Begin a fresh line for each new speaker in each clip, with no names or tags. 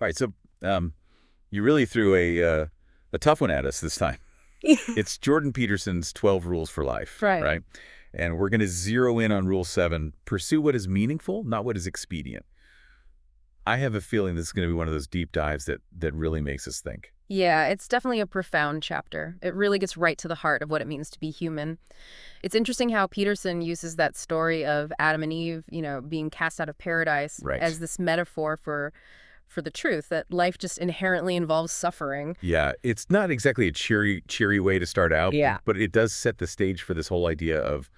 All right, so you really threw a tough one at us this time. It's Jordan Peterson's 12 Rules for Life,
Right.
right? And we're going to zero in on Rule 7, pursue what is meaningful, not what is expedient. I have a feeling this is going to be one of those deep dives that really makes us think.
Yeah, it's definitely a profound chapter. It really gets right to the heart of what it means to be human. It's interesting how Peterson uses that story of Adam and Eve, being cast out of paradise
Right.
as this metaphor for the truth that life just inherently involves suffering.
Yeah, it's not exactly a cheery way to start out,
Yeah.
but it does set the stage for this whole idea of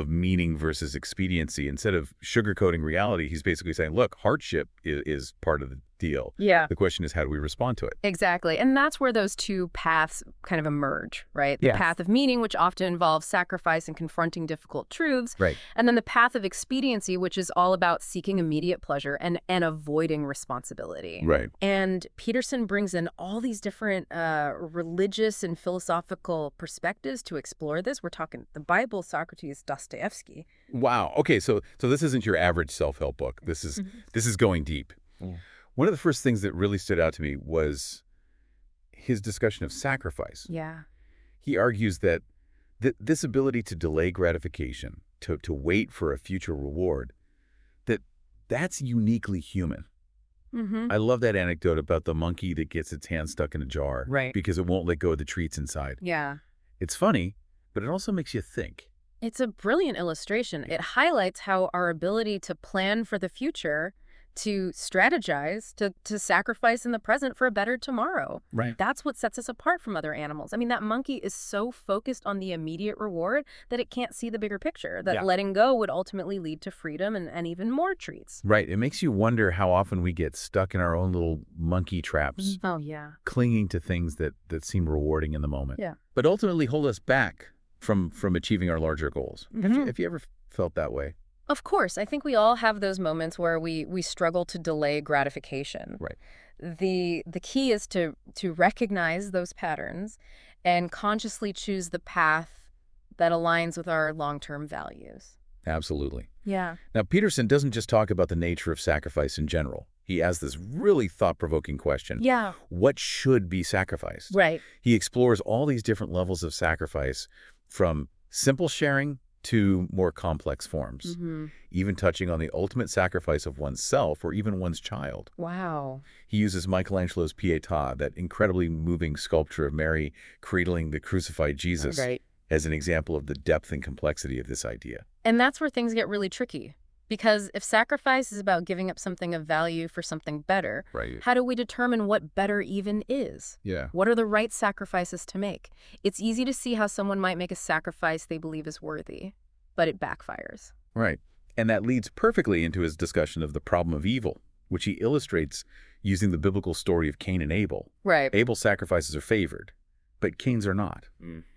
meaning versus expediency. Instead of sugarcoating reality, he's basically saying, look, hardship is part of the deal.
Yeah.
The question is, how do we respond to it?
Exactly. And that's where those two paths kind of emerge, right? The
Yeah.
path of meaning, which often involves sacrifice and confronting difficult truths,
Right.
and then the path of expediency, which is all about seeking immediate pleasure and avoiding responsibility.
Right.
And Peterson brings in all these different religious and philosophical perspectives to explore this. We're talking the Bible, Socrates, Dostoevsky.
Wow. Okay, so this isn't your average self-help book. This is going deep.
Yeah.
One of the first things that really stood out to me was his discussion of sacrifice.
Yeah.
He argues that this ability to delay gratification, to wait for a future reward, that's uniquely human.
Mm-hmm.
I love that anecdote about the monkey that gets its hand stuck in a jar
Right.
because it won't let go of the treats inside.
Yeah.
It's funny, but it also makes you think.
It's a brilliant illustration. It highlights how our ability to plan for the future, to strategize, to sacrifice in the present for a better tomorrow.
Right.
That's what sets us apart from other animals. I mean, that monkey is so focused on the immediate reward that it can't see the bigger picture, that
Yeah.
letting go would ultimately lead to freedom and even more treats.
Right. It makes you wonder how often we get stuck in our own little monkey traps,
Oh, yeah.
clinging to things that seem rewarding in the moment,
Yeah.
but ultimately hold us back from achieving our larger goals. Have you ever felt that way?
Of course, I think we all have those moments where we struggle to delay gratification.
Right.
The key is to recognize those patterns and consciously choose the path that aligns with our long-term values.
Absolutely.
Yeah.
Now, Peterson doesn't just talk about the nature of sacrifice in general. He asks this really thought-provoking question.
Yeah.
What should be sacrificed?
Right.
He explores all these different levels of sacrifice, from simple sharing to more complex forms, even touching on the ultimate sacrifice of oneself or even one's child.
Wow.
He uses Michelangelo's Pietà, that incredibly moving sculpture of Mary cradling the crucified Jesus,
Right.
as an example of the depth and complexity of this idea.
And that's where things get really tricky. Because if sacrifice is about giving up something of value for something better,
Right.
how do we determine what better even is?
Yeah.
What are the right sacrifices to make? It's easy to see how someone might make a sacrifice they believe is worthy, but it backfires.
Right. And that leads perfectly into his discussion of the problem of evil, which he illustrates using the biblical story of Cain and Abel.
Right.
Abel's sacrifices are favored, but Cain's are not.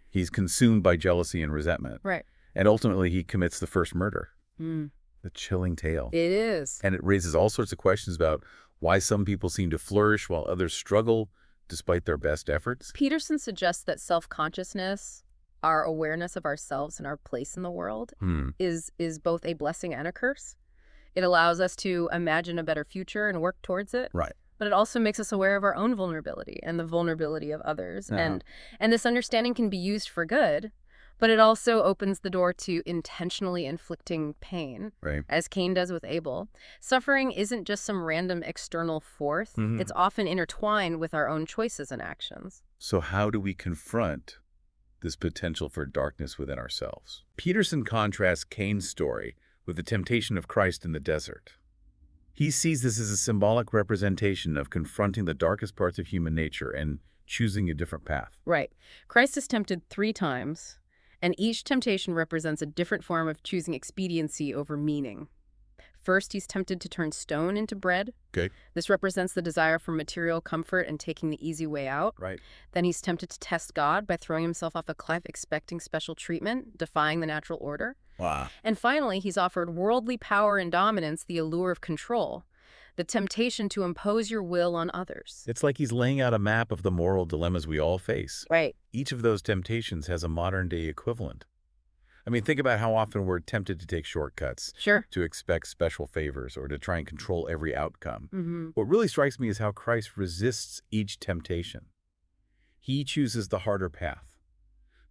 He's consumed by jealousy and resentment.
Right.
And ultimately, he commits the first murder.
Mm.
The chilling tale.
It is.
And it raises all sorts of questions about why some people seem to flourish while others struggle despite their best efforts.
Peterson suggests that self-consciousness, our awareness of ourselves and our place in the world, is both a blessing and a curse. It allows us to imagine a better future and work towards it.
Right.
But it also makes us aware of our own vulnerability and the vulnerability of others. And this understanding can be used for good, but it also opens the door to intentionally inflicting pain,
Right.
as Cain does with Abel. Suffering isn't just some random external force. It's often intertwined with our own choices and actions.
So how do we confront this potential for darkness within ourselves? Peterson contrasts Cain's story with the temptation of Christ in the desert. He sees this as a symbolic representation of confronting the darkest parts of human nature and choosing a different path.
Right. Christ is tempted 3 times, and each temptation represents a different form of choosing expediency over meaning. First, he's tempted to turn stone into bread.
Okay.
This represents the desire for material comfort and taking the easy way out.
Right.
Then he's tempted to test God by throwing himself off a cliff expecting special treatment, defying the natural order.
Wow.
And finally, he's offered worldly power and dominance, the allure of control, the temptation to impose your will on others.
It's like he's laying out a map of the moral dilemmas we all face.
Right.
Each of those temptations has a modern-day equivalent. I mean, think about how often we're tempted to take shortcuts,
Sure.
to expect special favors, or to try and control every outcome.
Mm-hmm.
What really strikes me is how Christ resists each temptation. He chooses the harder path,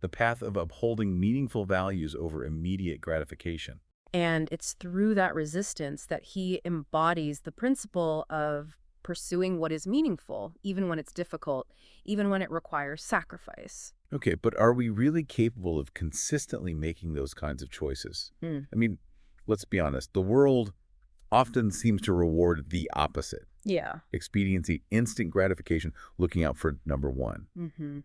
the path of upholding meaningful values over immediate gratification.
And it's through that resistance that he embodies the principle of pursuing what is meaningful, even when it's difficult, even when it requires sacrifice.
Okay, but are we really capable of consistently making those kinds of choices?
Mm.
I mean, let's be honest. The world often seems to reward the opposite.
Yeah.
Expediency, instant gratification, looking out for number one.
Mm-hmm.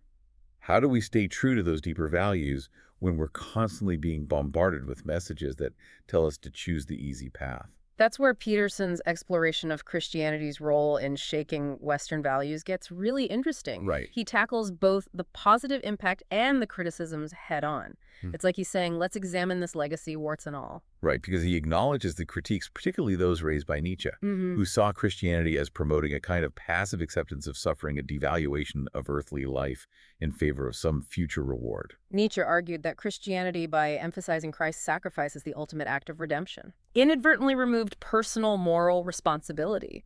How do we stay true to those deeper values when we're constantly being bombarded with messages that tell us to choose the easy path?
That's where Peterson's exploration of Christianity's role in shaking Western values gets really interesting.
Right.
He tackles both the positive impact and the criticisms head on. It's like he's saying, let's examine this legacy, warts and all.
Right, because he acknowledges the critiques, particularly those raised by Nietzsche, who saw Christianity as promoting a kind of passive acceptance of suffering, a devaluation of earthly life in favor of some future reward.
Nietzsche argued that Christianity, by emphasizing Christ's sacrifice as the ultimate act of redemption, inadvertently removed personal moral responsibility.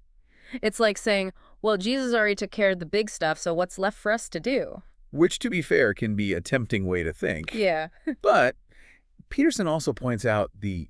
It's like saying, well, Jesus already took care of the big stuff, so what's left for us to do?
Which, to be fair, can be a tempting way to think.
Yeah.
But Peterson also points out the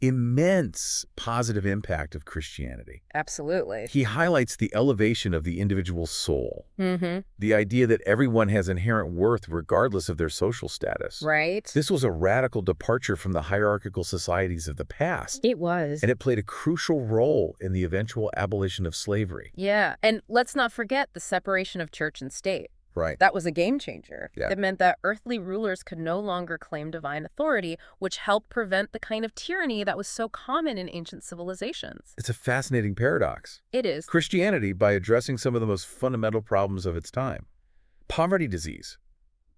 immense positive impact of Christianity.
Absolutely.
He highlights the elevation of the individual soul,
Mm-hmm.
the idea that everyone has inherent worth regardless of their social status.
Right?
This was a radical departure from the hierarchical societies of the past,
It was.
and it played a crucial role in the eventual abolition of slavery.
Yeah. And let's not forget the separation of church and state.
Right.
That was a game changer.
Yeah.
It meant that earthly rulers could no longer claim divine authority, which helped prevent the kind of tyranny that was so common in ancient civilizations.
It's a fascinating paradox.
It is.
Christianity, by addressing some of the most fundamental problems of its time, poverty disease,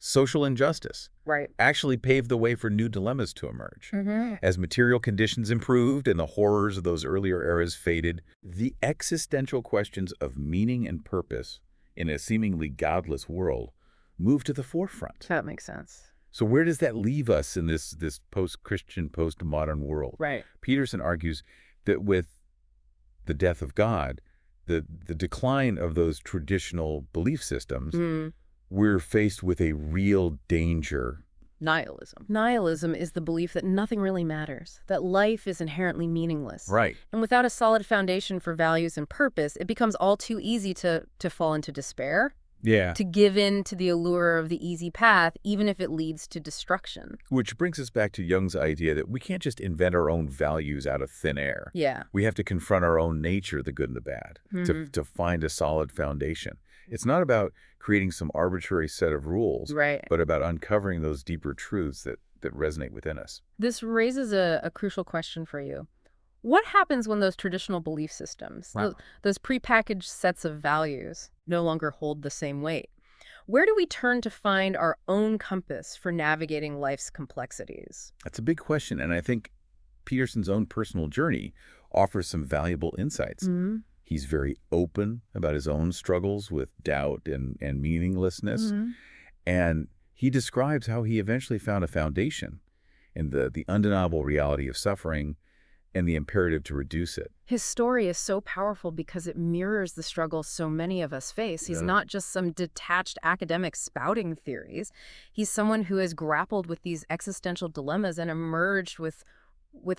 social injustice,
Right.
actually paved the way for new dilemmas to emerge.
Mm-hmm.
As material conditions improved and the horrors of those earlier eras faded, the existential questions of meaning and purpose in a seemingly godless world moved to the forefront.
That makes sense.
So where does that leave us in this post-Christian, post-modern world?
Right.
Peterson argues that with the death of God, the decline of those traditional belief systems, we're faced with a real danger.
Nihilism. Nihilism is the belief that nothing really matters, that life is inherently meaningless.
Right.
And without a solid foundation for values and purpose, it becomes all too easy to fall into despair,
Yeah.
to give in to the allure of the easy path, even if it leads to destruction.
Which brings us back to Jung's idea that we can't just invent our own values out of thin air.
Yeah.
We have to confront our own nature, the good and the bad, to find a solid foundation. It's not about creating some arbitrary set of rules,
Right.
but about uncovering those deeper truths that resonate within us.
This raises a crucial question for you. What happens when those traditional belief systems,
Wow.
those prepackaged sets of values, no longer hold the same weight? Where do we turn to find our own compass for navigating life's complexities?
That's a big question, and I think Peterson's own personal journey offers some valuable insights.
Mm-hmm.
He's very open about his own struggles with doubt and meaninglessness.
Mm-hmm.
And he describes how he eventually found a foundation in the undeniable reality of suffering and the imperative to reduce it.
His story is so powerful because it mirrors the struggles so many of us face. He's not just some detached academic spouting theories. He's someone who has grappled with these existential dilemmas and emerged with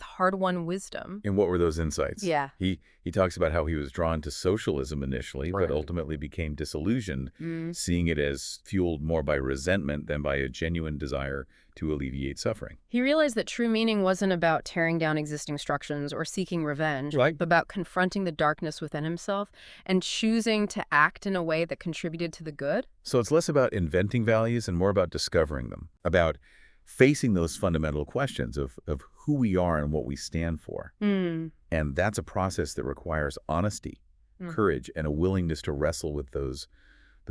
hard-won wisdom.
And what were those insights?
Yeah.
He talks about how he was drawn to socialism initially,
Right.
but ultimately became disillusioned, seeing it as fueled more by resentment than by a genuine desire to alleviate suffering.
He realized that true meaning wasn't about tearing down existing structures or seeking revenge,
Right.
but about confronting the darkness within himself and choosing to act in a way that contributed to the good.
So it's less about inventing values and more about discovering them, about facing those fundamental questions of who we are and what we stand for. And that's a process that requires honesty, courage, and a willingness to wrestle with those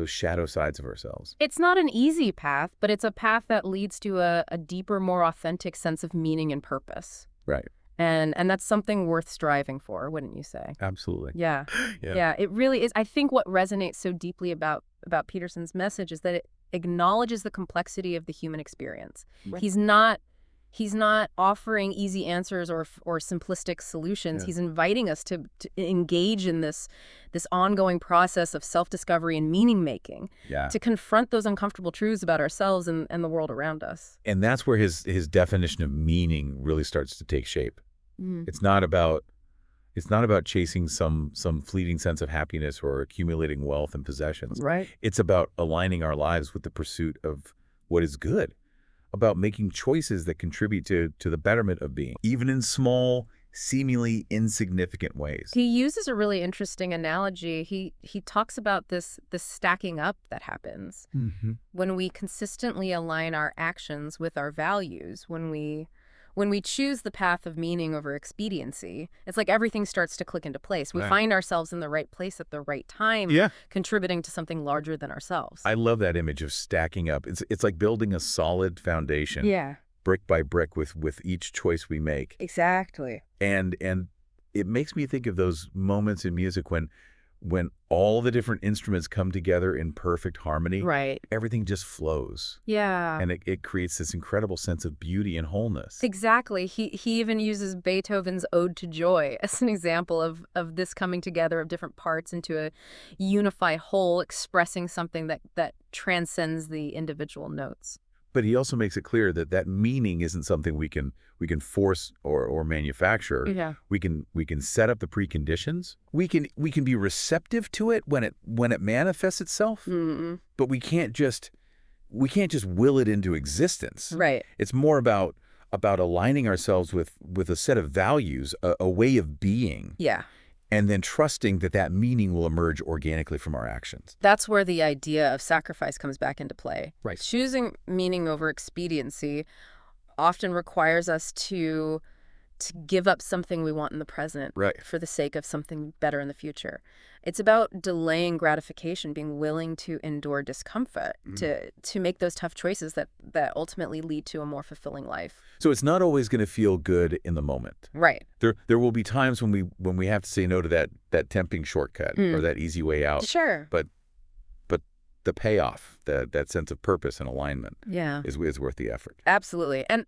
shadow sides of ourselves.
It's not an easy path, but it's a path that leads to a deeper, more authentic sense of meaning and purpose.
Right.
And that's something worth striving for, wouldn't you say?
Absolutely.
Yeah.
Yeah.
Yeah, it really is. I think what resonates so deeply about Peterson's message is that it acknowledges the complexity of the human experience.
Right.
He's not He's not offering easy answers or simplistic solutions.
Yeah.
He's inviting us to engage in this ongoing process of self-discovery and meaning-making,
Yeah.
to confront those uncomfortable truths about ourselves and the world around us.
And that's where his definition of meaning really starts to take shape. It's not about chasing some fleeting sense of happiness or accumulating wealth and possessions.
Right.
It's about aligning our lives with the pursuit of what is good, about making choices that contribute to the betterment of being, even in small, seemingly insignificant ways.
He uses a really interesting analogy. He talks about this stacking up that happens when we consistently align our actions with our values, when we choose the path of meaning over expediency. It's like everything starts to click into place. We find ourselves in the right place at the right time, contributing to something larger than ourselves.
I love that image of stacking up. It's like building a solid foundation, brick by brick, with each choice we make.
Exactly.
And it makes me think of those moments in music when all the different instruments come together in perfect harmony.
Right.
Everything just flows.
Yeah.
And it creates this incredible sense of beauty and wholeness.
Exactly. He even uses Beethoven's Ode to Joy as an example of this coming together of different parts into a unified whole, expressing something that transcends the individual notes.
But he also makes it clear that meaning isn't something we can force or manufacture.
Yeah.
We can set up the preconditions. We can be receptive to it when it manifests itself. But we can't just will it into existence.
Right.
It's more about aligning ourselves with a set of values, a way of being.
Yeah.
And then trusting that meaning will emerge organically from our actions.
That's where the idea of sacrifice comes back into play.
Right.
Choosing meaning over expediency often requires us to give up something we want in the present for the sake of something better in the future. It's about delaying gratification, being willing to endure discomfort, to make those tough choices that ultimately lead to a more fulfilling life.
So it's not always going to feel good in the moment.
Right.
There will be times when we have to say no to that tempting shortcut or that easy way out.
Sure.
But the payoff, that sense of purpose and alignment is worth the effort.
Absolutely. And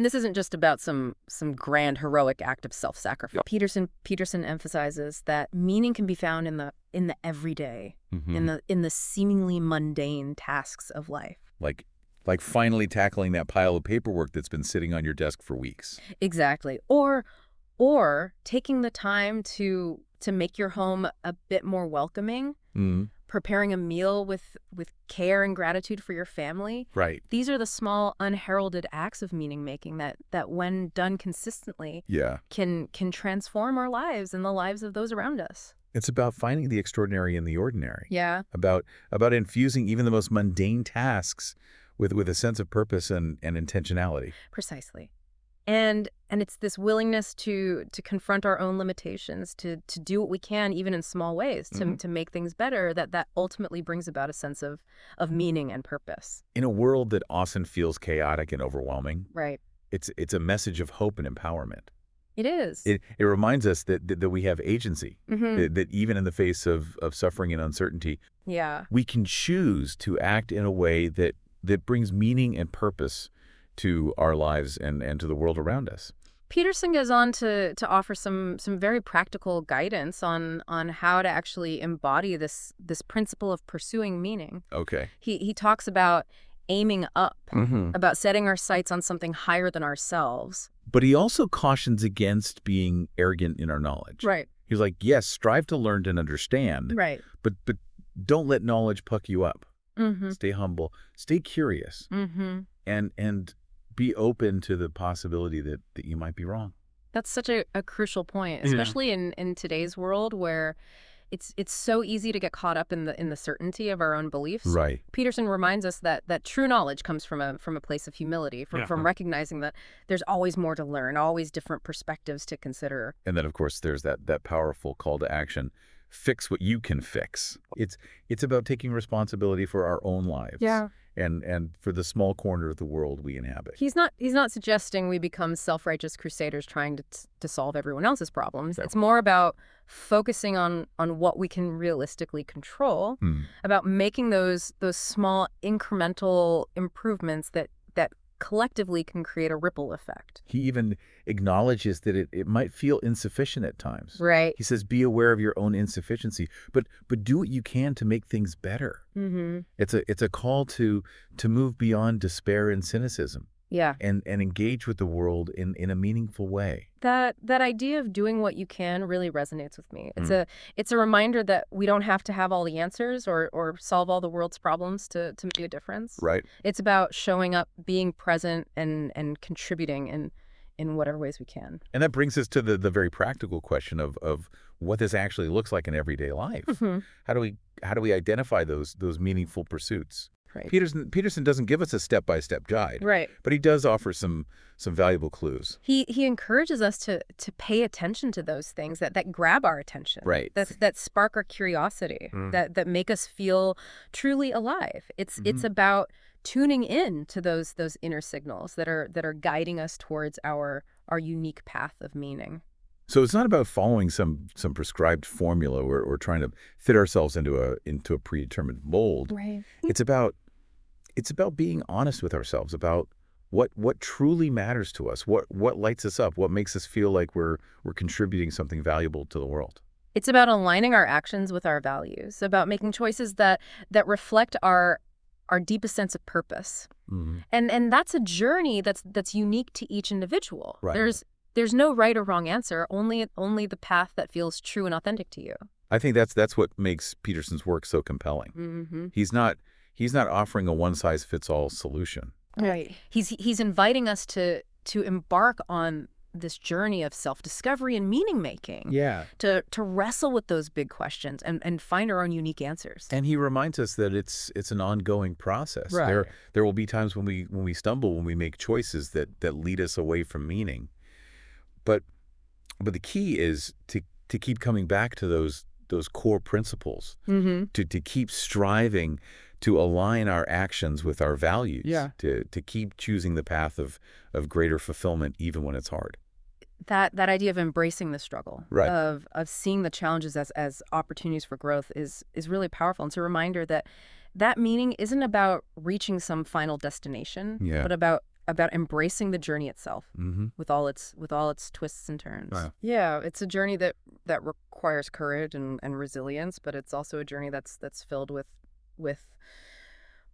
this isn't just about some grand heroic act of self-sacrifice. Peterson emphasizes that meaning can be found in the everyday, in the seemingly mundane tasks of life.
Like finally tackling that pile of paperwork that's been sitting on your desk for weeks.
Exactly. Or taking the time to make your home a bit more welcoming. Preparing a meal with care and gratitude for your family.
Right.
These are the small, unheralded acts of meaning making that when done consistently can transform our lives and the lives of those around us.
It's about finding the extraordinary in the ordinary.
Yeah.
About infusing even the most mundane tasks with a sense of purpose and intentionality.
Precisely. And it's this willingness to confront our own limitations, to do what we can, even in small ways, to make things better, that ultimately brings about a sense of meaning and purpose.
In a world that often feels chaotic and overwhelming,
right,
it's a message of hope and empowerment.
It is.
It reminds us that we have agency, that even in the face of suffering and uncertainty, we can choose to act in a way that brings meaning and purpose to our lives and to the world around us.
Peterson goes on to offer some very practical guidance on how to actually embody this principle of pursuing meaning.
Okay.
He talks about aiming up, about setting our sights on something higher than ourselves.
But he also cautions against being arrogant in our knowledge.
Right.
He's like, yes, strive to learn and understand.
Right.
But don't let knowledge puck you up. Stay humble. Stay curious. And be open to the possibility that you might be wrong.
That's such a crucial point, especially in today's world where it's so easy to get caught up in the certainty of our own beliefs.
Right.
Peterson reminds us that true knowledge comes from a place of humility, from recognizing that there's always more to learn, always different perspectives to consider.
And then, of course, there's that powerful call to action. Fix what you can fix. It's about taking responsibility for our own lives.
Yeah.
And for the small corner of the world we inhabit.
He's not suggesting we become self-righteous crusaders trying to solve everyone else's problems. No. It's more about focusing on what we can realistically control, about making those small incremental improvements that collectively can create a ripple effect.
He even acknowledges that it might feel insufficient at times.
Right.
He says, be aware of your own insufficiency, but do what you can to make things better.
Mm-hmm.
It's a call to move beyond despair and cynicism.
Yeah.
And engage with the world in a meaningful way.
That idea of doing what you can really resonates with me. It's a reminder that we don't have to have all the answers or solve all the world's problems to make a difference.
Right.
It's about showing up, being present, and contributing in whatever ways we can.
And that brings us to the very practical question of what this actually looks like in everyday life.
Mm-hmm.
How do we identify those meaningful pursuits?
Right.
Peterson doesn't give us a step-by-step guide,
Right.
but he does offer some valuable clues.
He encourages us to pay attention to those things that grab our attention,
Right.
that spark our curiosity, that make us feel truly alive. It's about tuning in to those inner signals that are guiding us towards our unique path of meaning.
So it's not about following some prescribed formula or trying to fit ourselves into a predetermined mold.
Right.
It's about being honest with ourselves about what truly matters to us, what lights us up, what makes us feel like we're contributing something valuable to the world.
It's about aligning our actions with our values, about making choices that reflect our deepest sense of purpose.
Mm-hmm.
And that's a journey that's unique to each individual.
Right.
There's no right or wrong answer, only the path that feels true and authentic to you.
I think that's what makes Peterson's work so compelling.
Mm-hmm.
He's not offering a one-size-fits-all solution.
Right. He's inviting us to embark on this journey of self-discovery and meaning-making.
Yeah.
To wrestle with those big questions and find our own unique answers.
And he reminds us that it's an ongoing process.
Right.
There will be times when we stumble, when we make choices that lead us away from meaning. But the key is to keep coming back to those core principles, to keep striving to align our actions with our values, to keep choosing the path of greater fulfillment even when it's hard.
That idea of embracing the struggle,
right.
of seeing the challenges as opportunities for growth is really powerful. And it's a reminder that meaning isn't about reaching some final destination, but about embracing the journey itself with all its twists and turns.
Wow.
Yeah, it's a journey that requires courage and resilience, but it's also a journey that's filled with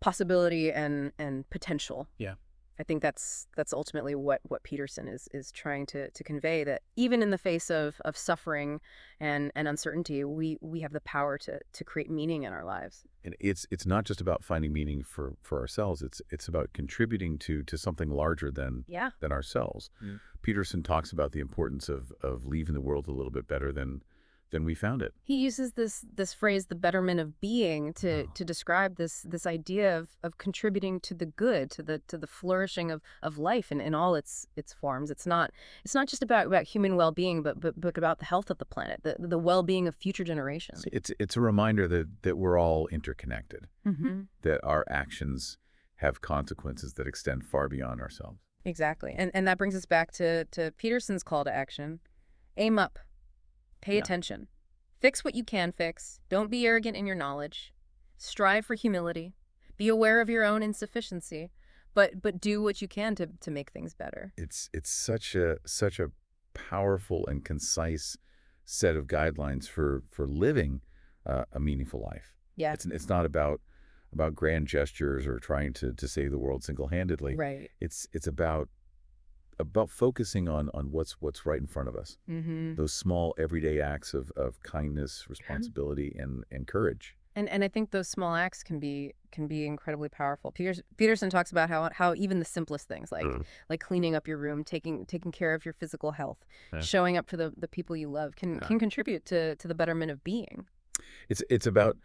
possibility and potential. Yeah. I think that's ultimately what Peterson is trying to convey, that even in the face of suffering and uncertainty, we have the power to create meaning in our lives.
And it's not just about finding meaning for ourselves. It's about contributing to something larger than ourselves. Mm. Peterson talks about the importance of leaving the world a little bit better than we found it.
He uses this phrase, the betterment of being, to describe this idea of contributing to the good, to the flourishing of life in all its forms. It's not just about human well-being, but about the health of the planet, the well-being of future generations.
It's a reminder that we're all interconnected, that our actions have consequences that extend far beyond ourselves.
Exactly. And that brings us back to Peterson's call to action. Aim up. Pay attention. Fix what you can fix. Don't be arrogant in your knowledge. Strive for humility. Be aware of your own insufficiency, but do what you can to make things better.
It's such a powerful and concise set of guidelines for living a meaningful life.
Yeah.
It's not about grand gestures or trying to save the world single-handedly.
Right.
It's about focusing on what's right in front of us. Those small everyday acts of kindness, responsibility, and courage.
And I think those small acts can be incredibly powerful. Peterson talks about how even the simplest things like cleaning up your room, taking care of your physical health, showing up for the people you love can contribute to the betterment of being.
It's about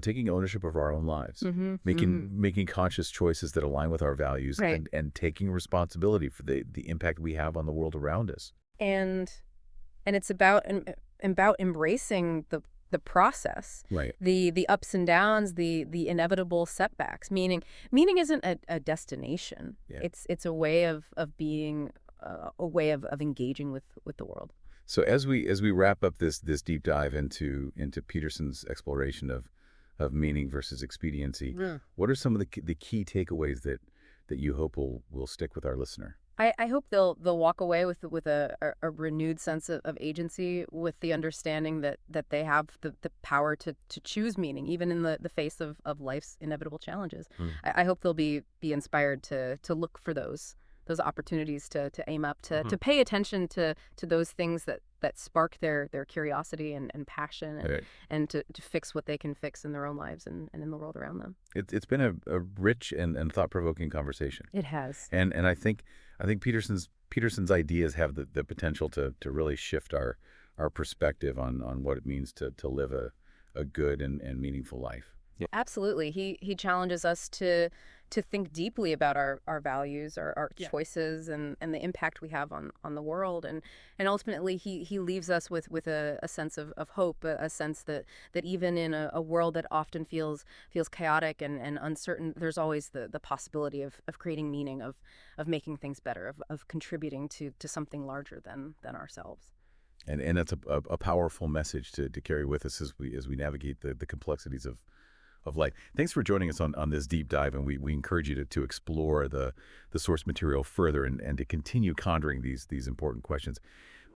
taking ownership of our own lives, making conscious choices that align with our values, and taking responsibility for the impact we have on the world around us.
And it's about embracing the process,
right?
The ups and downs, the inevitable setbacks. Meaning isn't a destination. Yeah. It's a way of being, a way of engaging with the world.
So as we wrap up this deep dive into Peterson's exploration of meaning versus expediency, what are some of the key takeaways that you hope will stick with our listener?
I hope they'll walk away with a renewed sense of agency, with the understanding that they have the power to choose meaning, even in the face of life's inevitable challenges. I hope they'll be inspired to look for those opportunities to aim up, to pay attention to those things that spark their curiosity and passion, and to fix what they can fix in their own lives and in the world around them.
It's been a rich and thought-provoking conversation.
It has.
And I think Peterson's ideas have the potential to really shift our perspective on what it means to live a good and meaningful life. Yeah.
Absolutely. He challenges us to think deeply about our values, our choices, and the impact we have on the world. And ultimately, he leaves us with a sense of hope, a sense that even in a world that often feels chaotic and uncertain, there's always the possibility of creating meaning, of making things better, of contributing to something larger than ourselves.
And that's a powerful message to carry with us as we navigate the complexities of life. Thanks for joining us on this deep dive, and we encourage you to explore the source material further and to continue pondering these important questions.